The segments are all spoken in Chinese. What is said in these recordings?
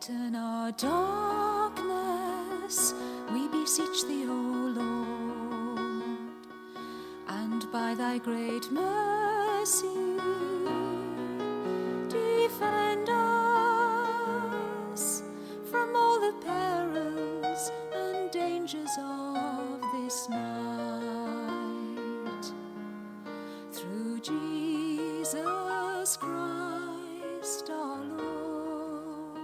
Lighten our darkness, we beseech thee, O Lord, and by thy great mercy defend us from all the perils and dangers of this night. Through Jesus Christ our Lord.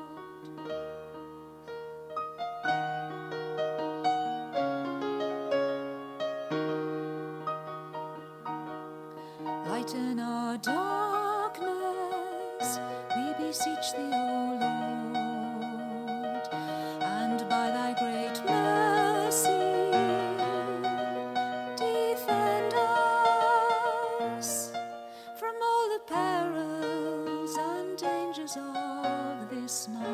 Lighten our darkness, we beseech thee, O Lord, and by thy great mercy defend us from all the perils and dangers of this night.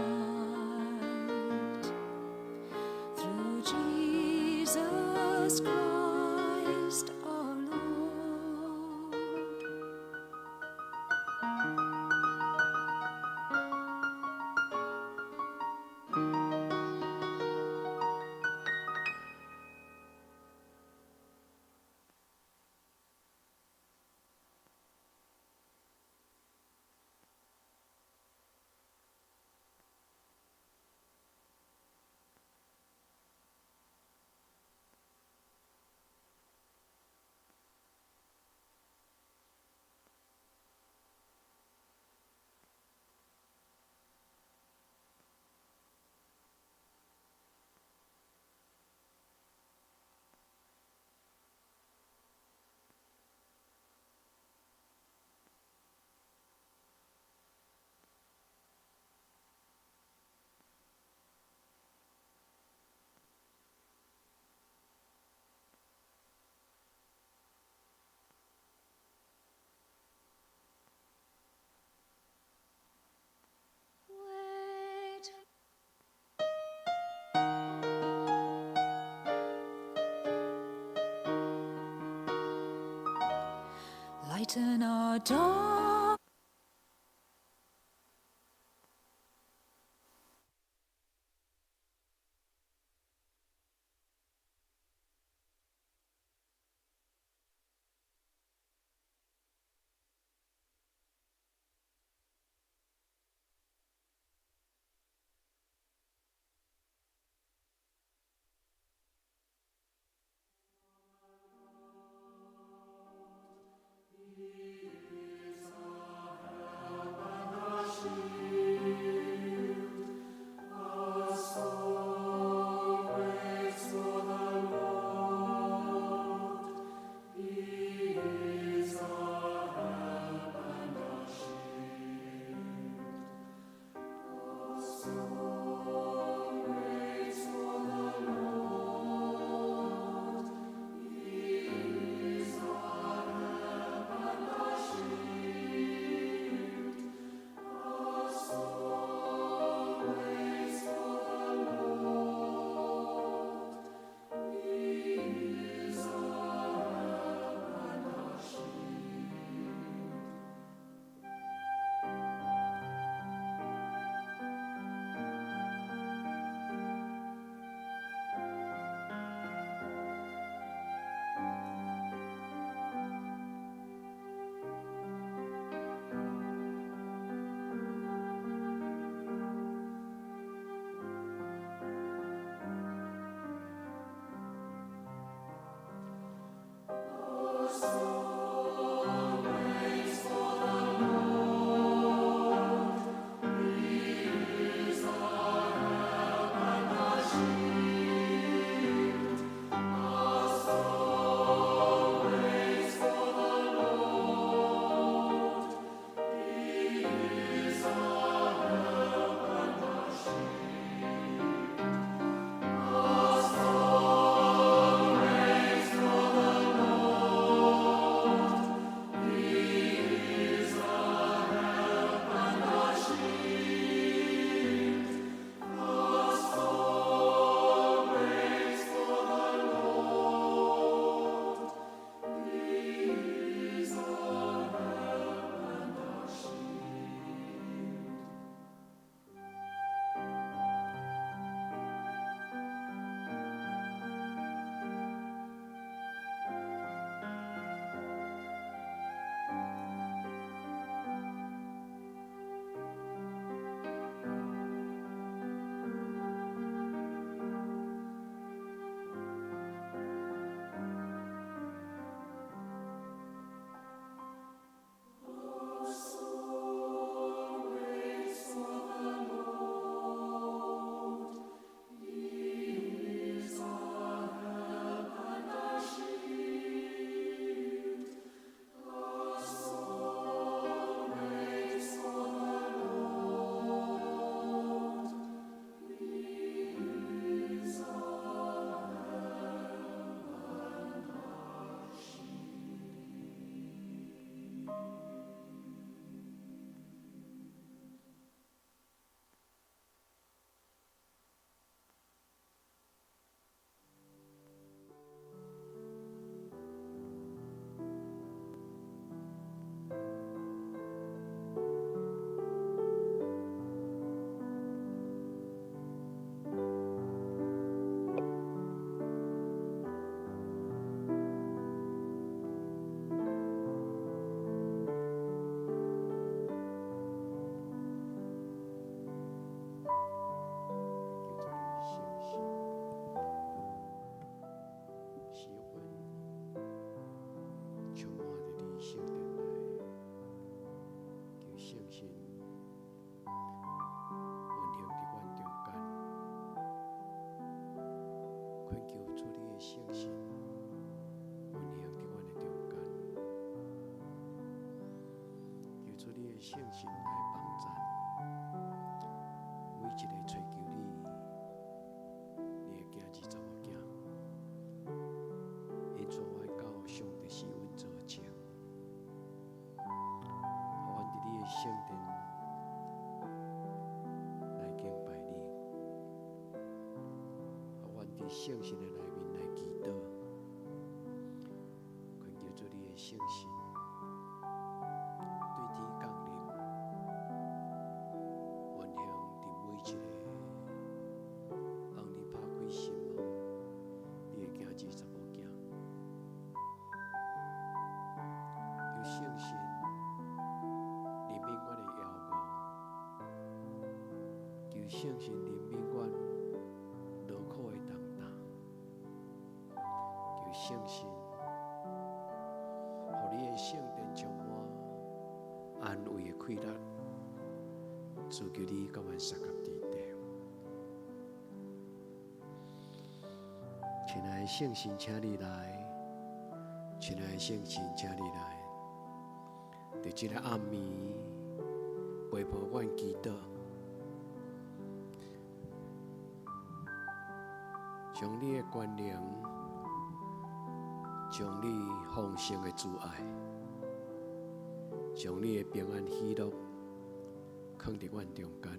Through Jesus Christ our Lord. Wait. Lighten our dark. He is 圣神运行伫阮的中间，求出你的圣神来帮助每一个追求你的囝儿查某囝，因带阮到上帝是阮做证，互阮伫你的圣殿来敬拜你，互阮伫圣神的内面来祈祷，恳求主你的圣神对天降临，运行伫每一个让你拍开心门，你的囝儿查某囝，求圣神怜悯阮的枵无，求圣神怜悯阮劳苦的重担，求圣神，互你的圣殿充满安慰的快乐，主求你甲阮三合伫地。亲爱的圣神，请你来；亲爱的圣神，请你来。在这个暗暝，陪伴阮祈祷，将你的权能，将你丰盛的慈爱，将你的平安喜乐放伫阮中间。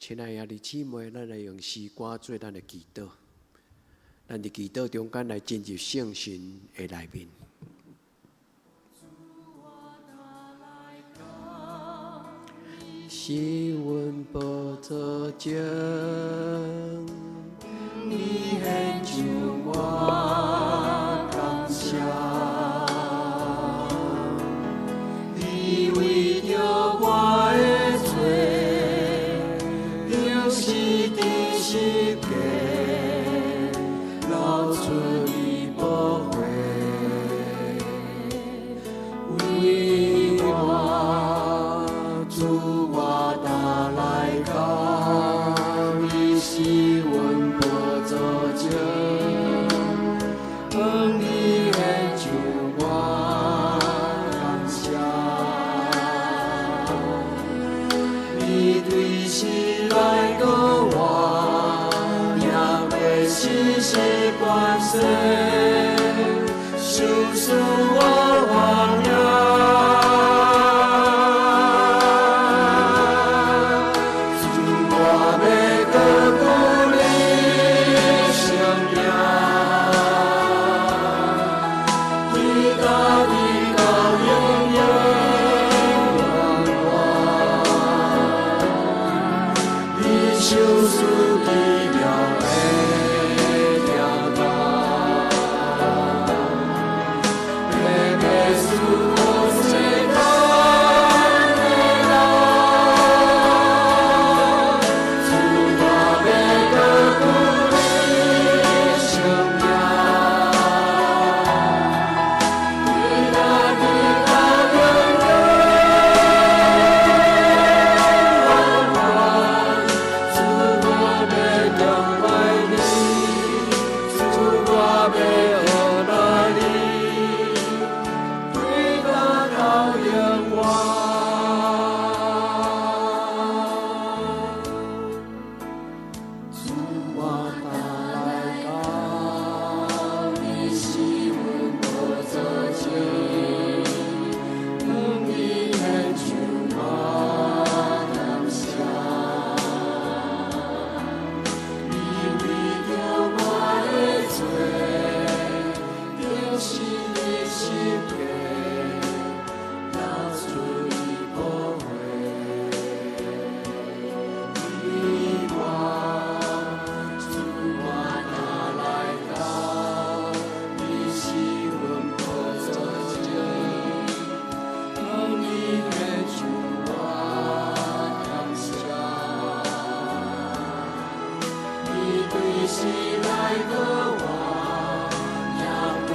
亲爱的兄弟姊妹，咱来用诗歌做咱的祈祷。咱伫祈祷中间来进入圣神的内面。是阮宝座前，你献上我感谢，你为着我的罪，就是伫世界流出你宝血，为我主我打来到，你是阮宝座前，向你献上我感谢，你对世来过我，也袂死世关世，受死我亡了。是来过我，也袂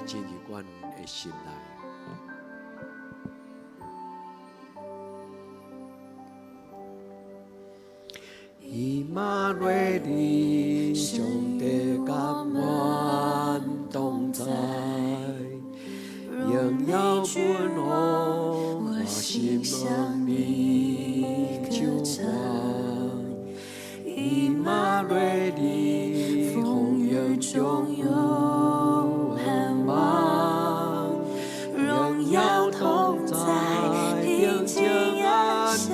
进入阮的心内。以马内利，上帝甘愿同在，荣耀君王，我心望你救援。以马内利，风雨中有盼望，荣耀同在，平静安详。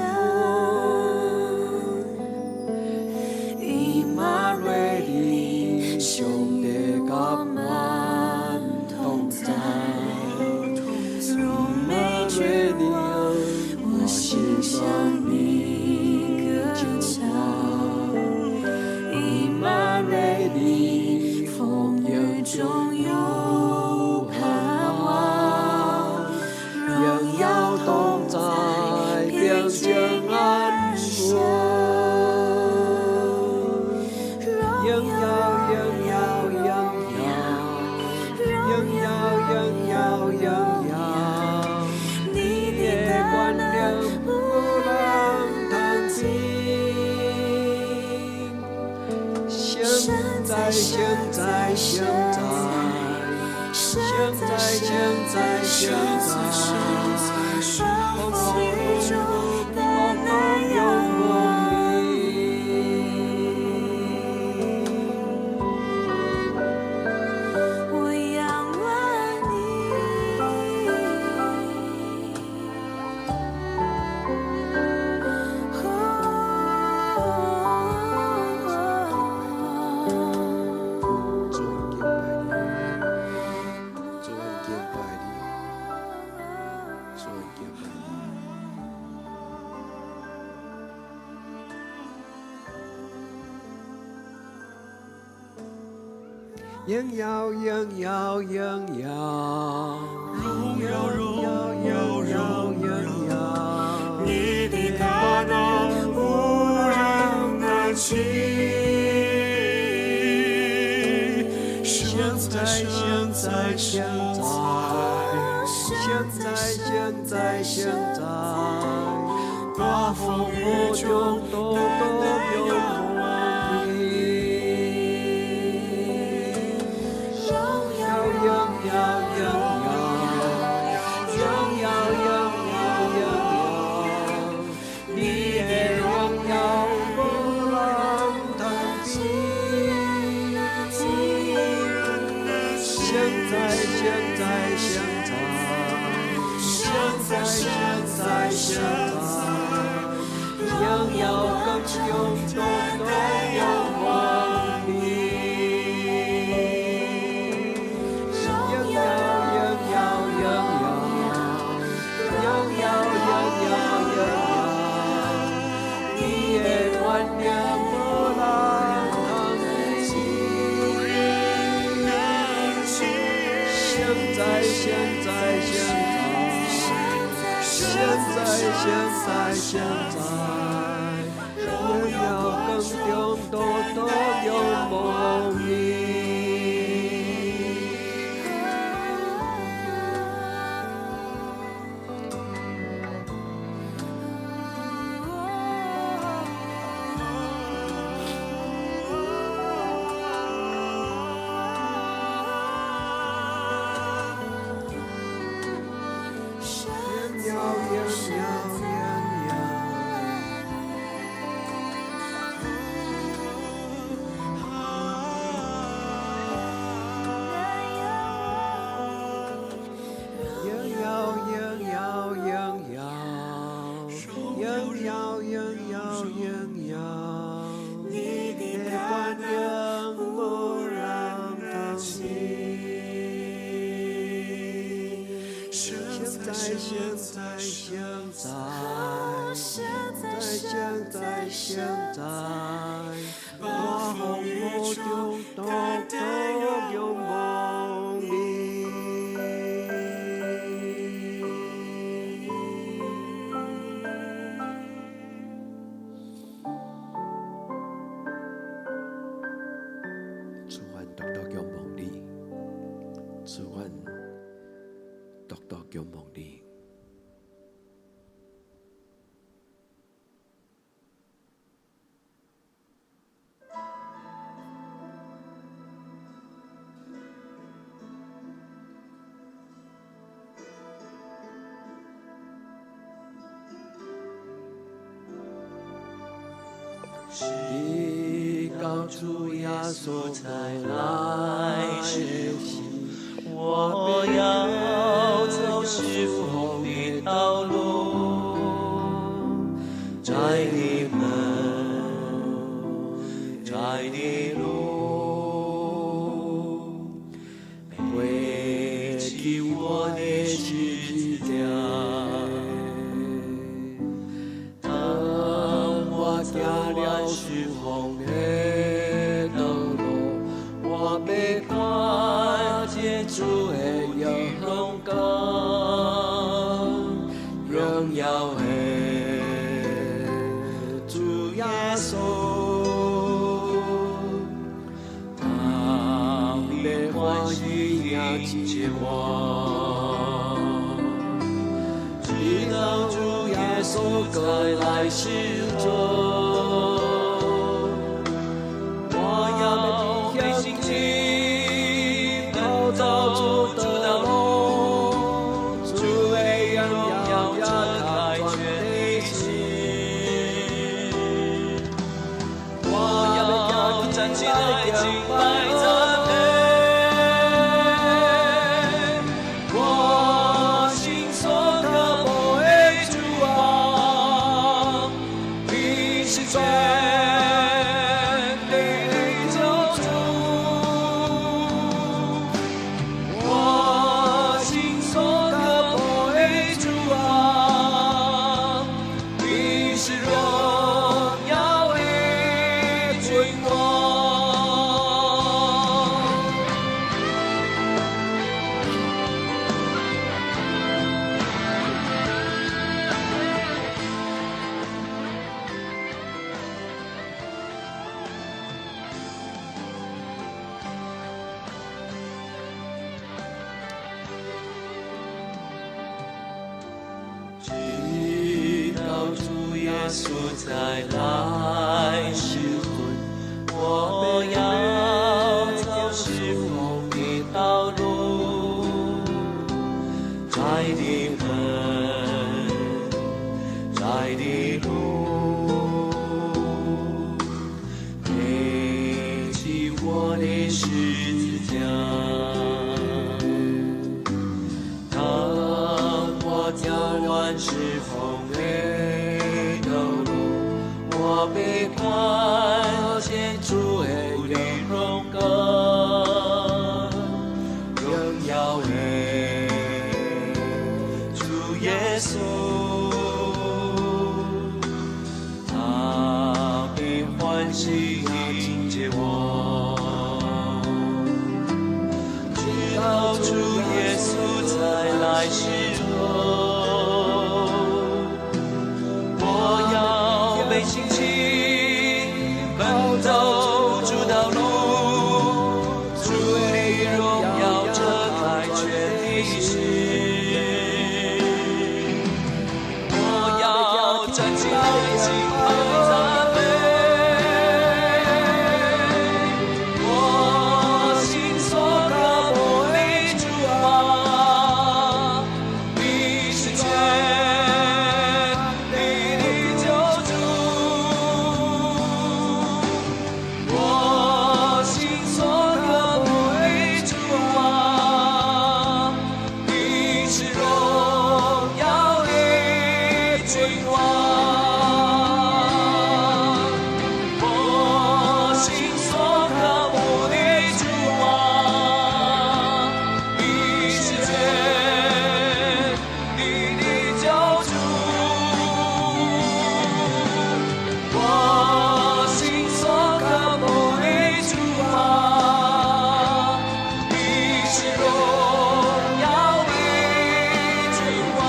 以马内利，上帝甘愿同在，荣美决定，我心向你歌唱。以马内利，风雨中有盼望，荣耀同在，平静安稳。现在，现在，现在，现在，现在，风雨中的那仰望你，我仰望荣耀，荣耀，荣耀，荣耀，荣耀，荣耀，荣耀，你的大能无人能及。在，现在，刮风雨中都有我的。现在，仍要更永久都有我的，仍要，你也万年不浪荡的心，现在。现在，仍要更永都有梦里。现在，刮风雨中都有梦里。主愿独有梦里，主愿独有梦里。你高处压缩才来学习，我要走是风的道路，窄的门，窄的路，背起我的十字架。行了是风的道路，我要看见主的荣光，荣耀的主耶稣，他的欢喜迎接我，直到主耶稣归来时中。是荣耀的君王。稣再来时，我要走是风的道路，窄的门，窄的路，背起我的十字架。当我走完是风的道路，我被看见主的荣光，荣耀的主耶稣，他必欢喜迎接我，直到主耶稣再来时候，我要被兴起奔走主道路，主的荣耀遮盖全地势，我要站起来敬拜赞美，我心所渴慕的主啊，你是全地的救主，我心所渴慕的主啊，你是荣耀的君王，我心所渴慕的主啊，你是全地的救主，我心所渴慕的主啊，你是荣耀的君王，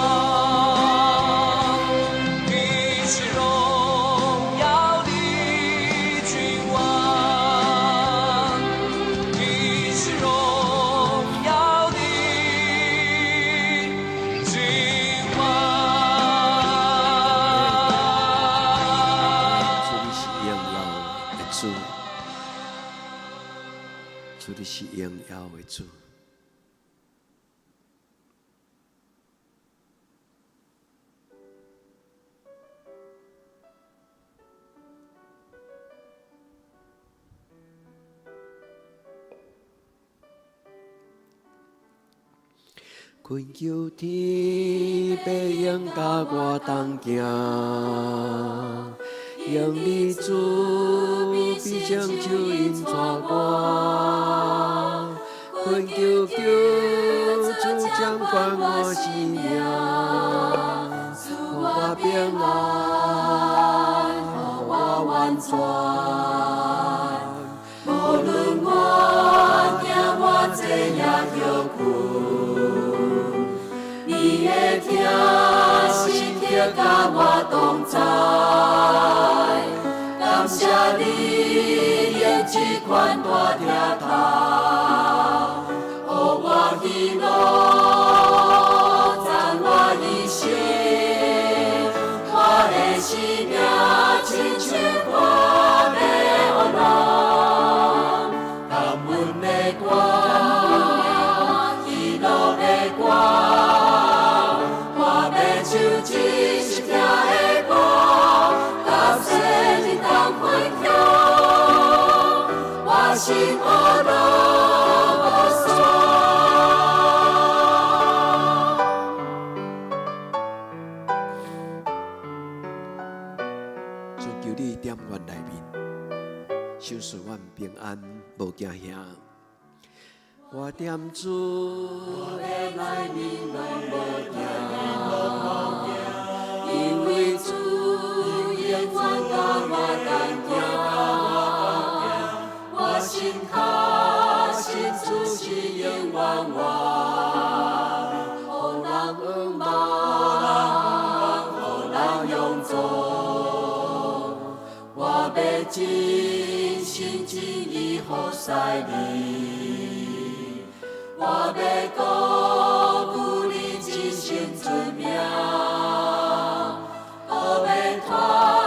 你是荣耀的君王，你是荣耀的君王。主你是荣耀的主，困求天白鹰甲我同行，用你主必将手引带我，困求救主掌管我生命，予我平安，予我完全。无论我行我坐也摇困。你的疼是刻甲我同在，感谢你用这款大疼痛，予我喜乐，赞我一生，我的生命亲像我的黑暗，感恩的光，喜乐的光。就只是听的歌，甲世人同分享，我心无路无所。主求你踮阮内面，守赐阮平安，无惊吓。我踮主的内面，拢无惊。因为主永远甲我同行，我心靠信主是永远我，予人仰望，予人仰踪。我要真心真意服侍你，我要高举你真心尊名。我要传。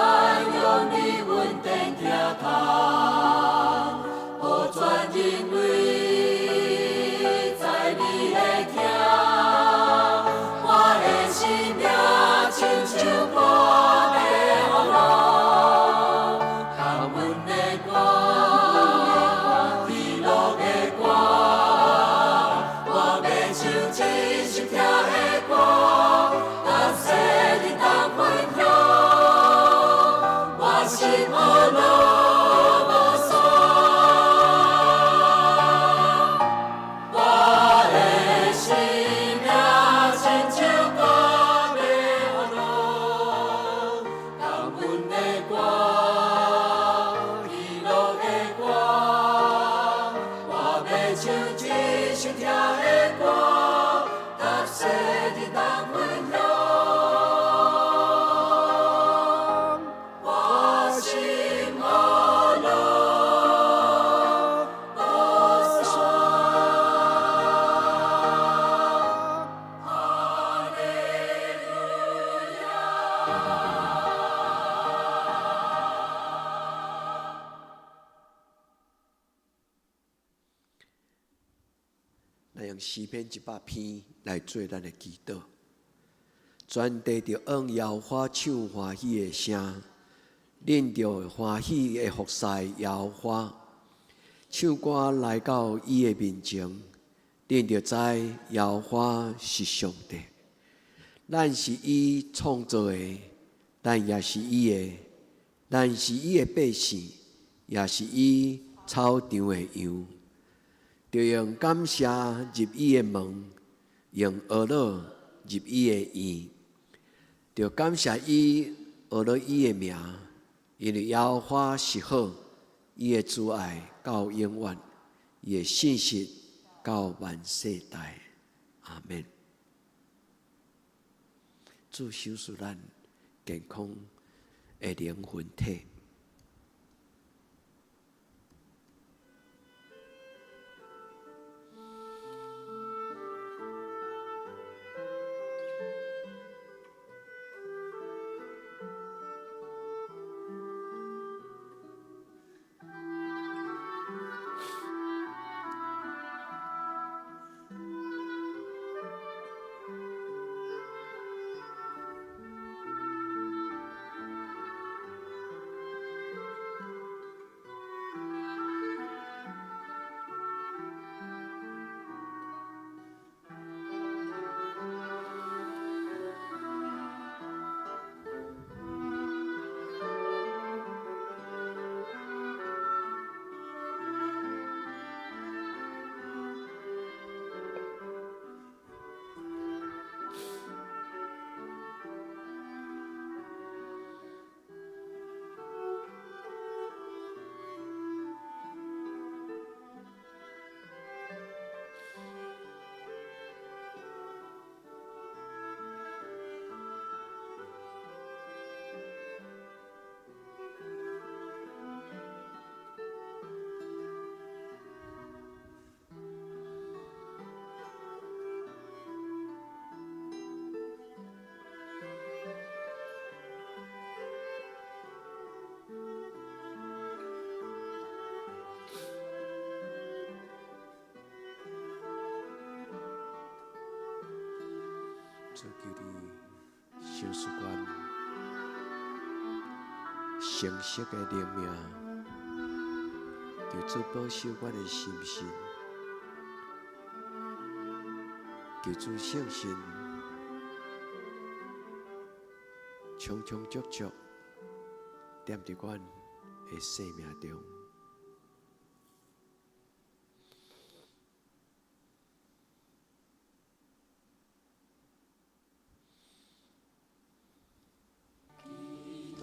爱像一首听的歌，踏实的当分享。我心阿乐，阿萨，哈利路亚。咱用诗篇100篇来做咱的祈祷，全地着按摇花唱欢喜的声，恁着欢喜的服侍摇花，唱歌来到伊的面前，恁着知摇花是上帝，咱是伊创造的，咱也是伊的，咱是伊的百姓，也是伊草场的羊。就用感谢入伊的门，用学乐入伊的院。就感谢伊，学乐伊的名，因为耶和华是好，伊的慈爱到永远，伊的信实到万世代。阿门。主守护咱健康的灵魂体。主求你守守阮诚实的灵命，求主保守阮的心性，求主圣神充充足足踮伫阮的生命中。我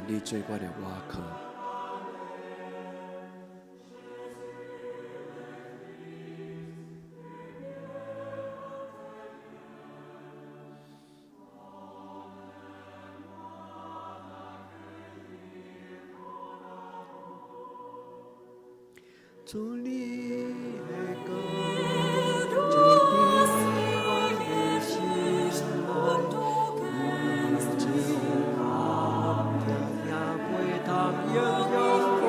你做我的倚靠。主你的歌，就你我的心内，你只我也会当应用我。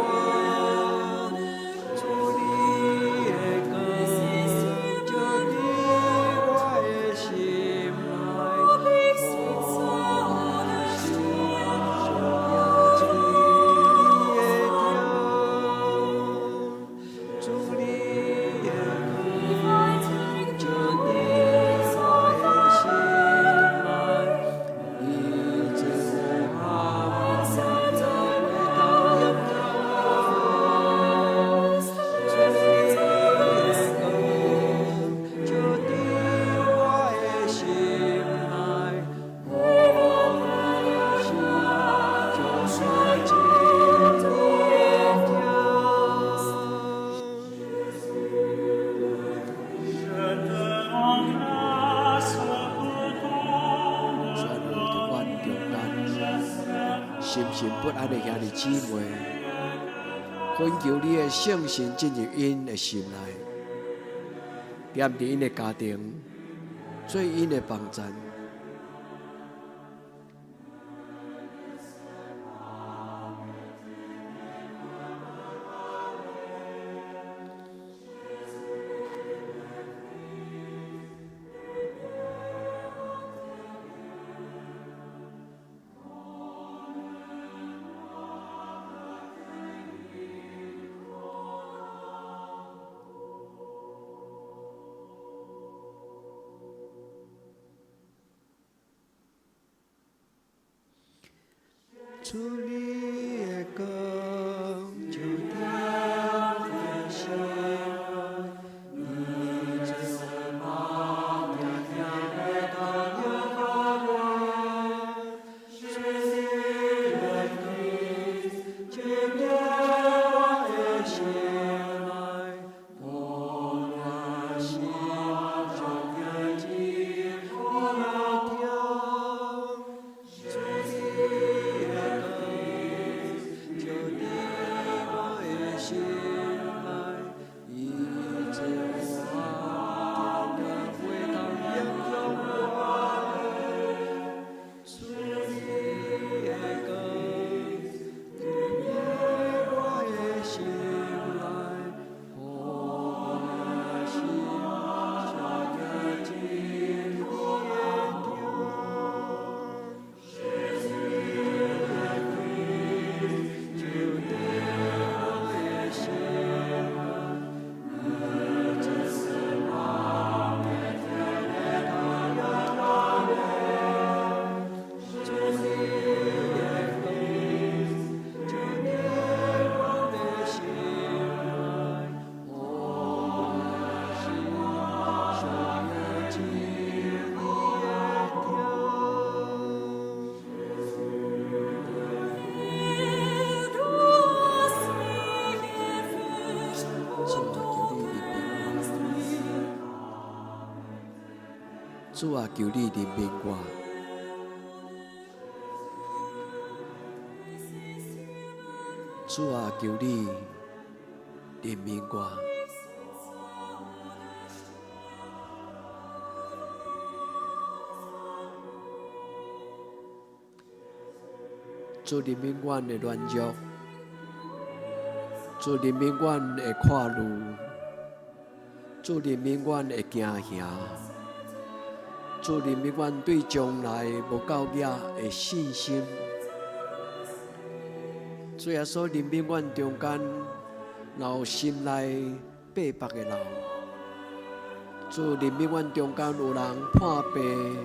主你的歌，就你我的心内，心心不安的兄弟姊妹，恳求你的圣神进入因的心内，踮伫因的家庭，做因的帮衬。主你的歌，就你的心，你最我定定会当应我。主你的歌，进入我的心内，我心中也进你的听。主你的歌，就你我的心内，一直我定定会当应用我。主你的歌，进入我的心内，我心中也进你的听。主啊，求你怜悯我。主啊，求你怜悯我。主怜悯阮的软弱，主怜悯阮的看路，主怜悯阮的惊吓。主怜悯阮对将来无够野的信心，主耶稣怜悯阮中间有心内白白的人，主怜悯阮中间有人破病，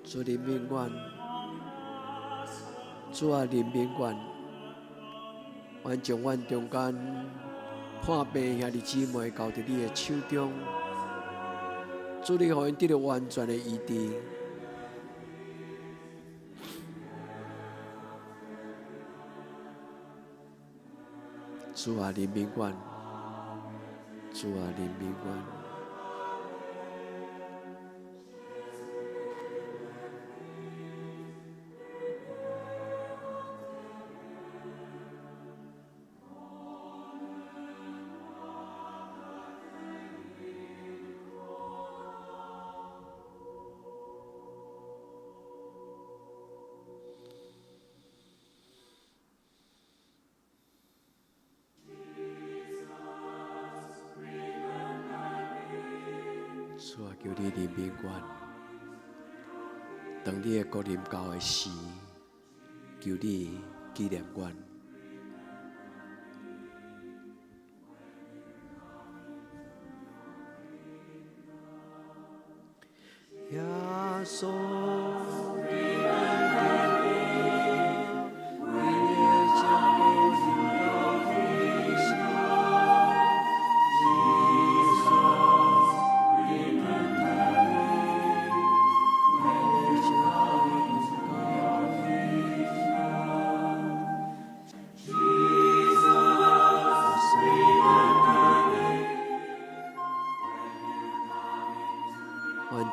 主怜悯阮，主啊怜悯阮，阮将阮中间破病兄弟姊妹交伫你的手中，主你互因得到完全的医治，主啊，怜悯阮，主啊，怜悯阮。主啊，求你怜悯阮。当你的国临到的时，求你纪念阮。耶稣。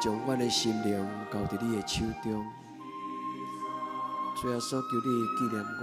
将阮的心灵交伫你的手中，主耶稣，求你纪念我。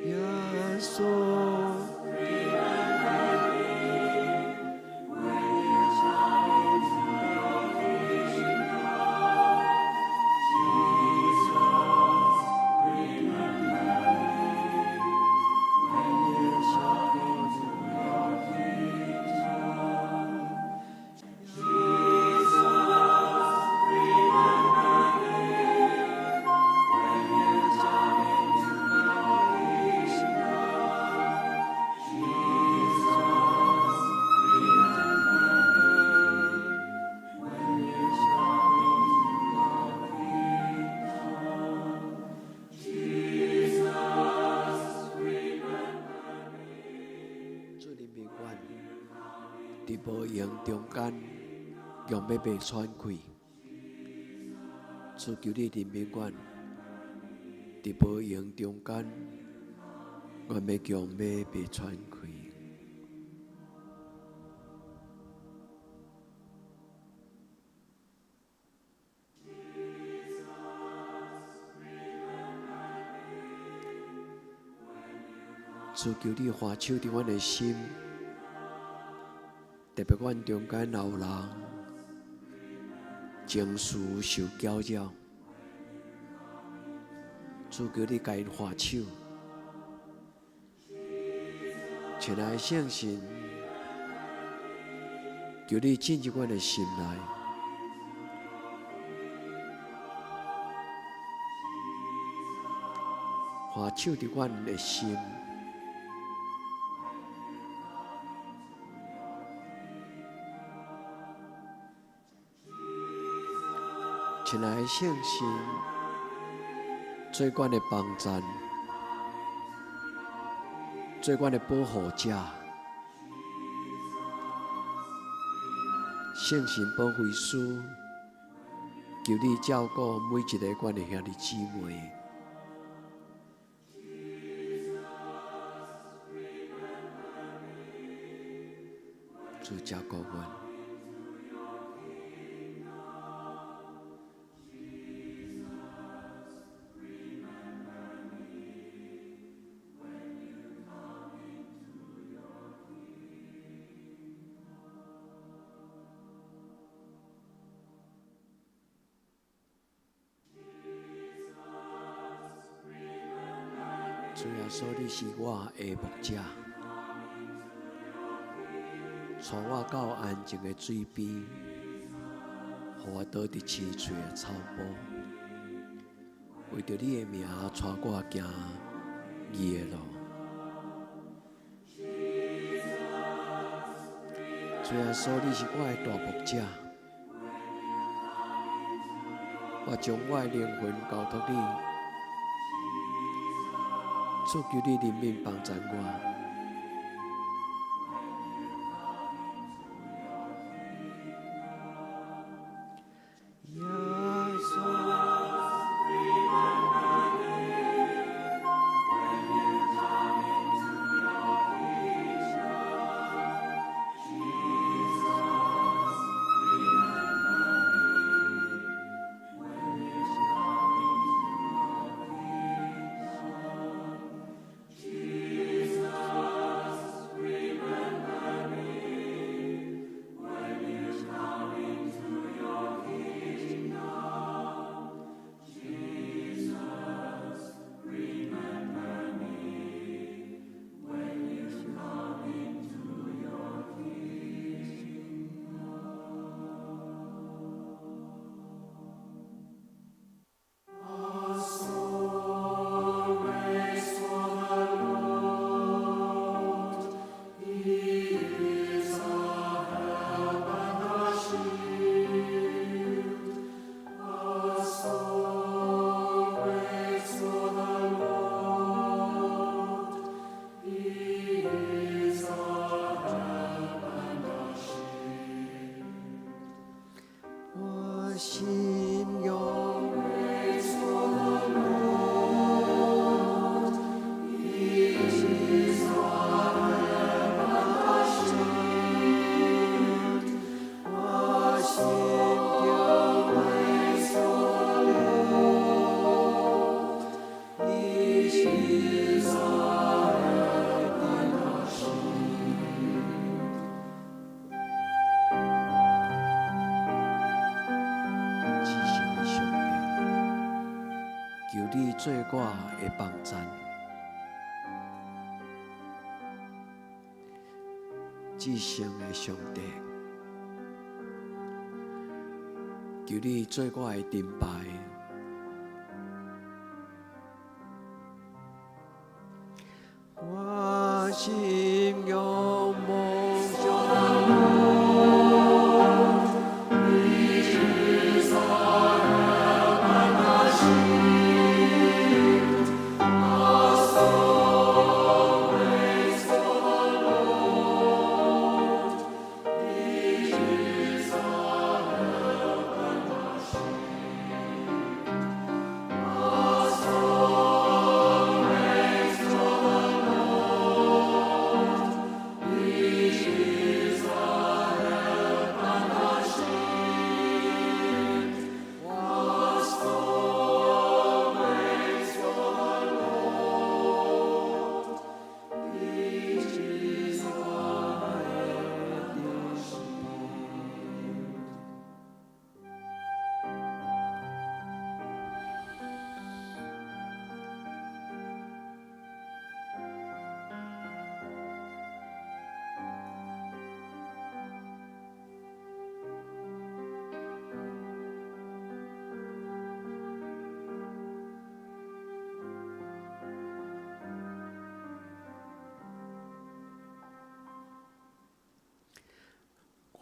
耶稣。伫无形中间，用要被喘气。主求你怜悯阮，伫无形中间，阮要强要被喘气。主求你欢手伫阮的心。特别阮中间有人情绪受搅扰，主求你甲因化手，亲爱的圣神，求你进入阮的心内，化手伫阮的心。亲爱的圣神，做阮的帮站，做阮的保护者。圣神保惠师，求你照顾每一个阮的兄弟姊妹。主照顾阮。主耶稣，你是我的牧者，带我到安静的水边，予我倒伫青翠的草坡。为着你的名，带我行义的路。主耶稣，你是我的大牧者，我将我的灵魂交托你，祝求你怜悯帮助我。做我的帮衬，至圣的上帝，求你做我的盾牌，我心仰梦想。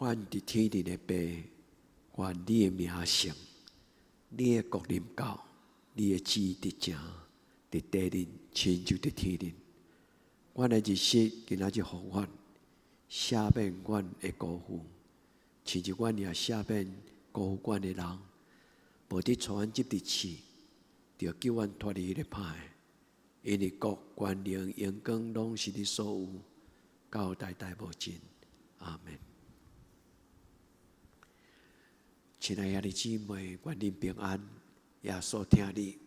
愿伫天顶的爸，愿你的名圣，你的国临到，你的旨意伫正，伫地顶，亲像伫天顶。阮的日息今仔日互阮，赦免阮的辜负，亲像阮也赦免辜负阮的人，无伫带阮入伫试，就救阮脱离迄个歹。因为国、权能、荣光，拢是你所有，到代代无尽。阿门。亲爱的姊妹，愿恁平安，耶稣听你。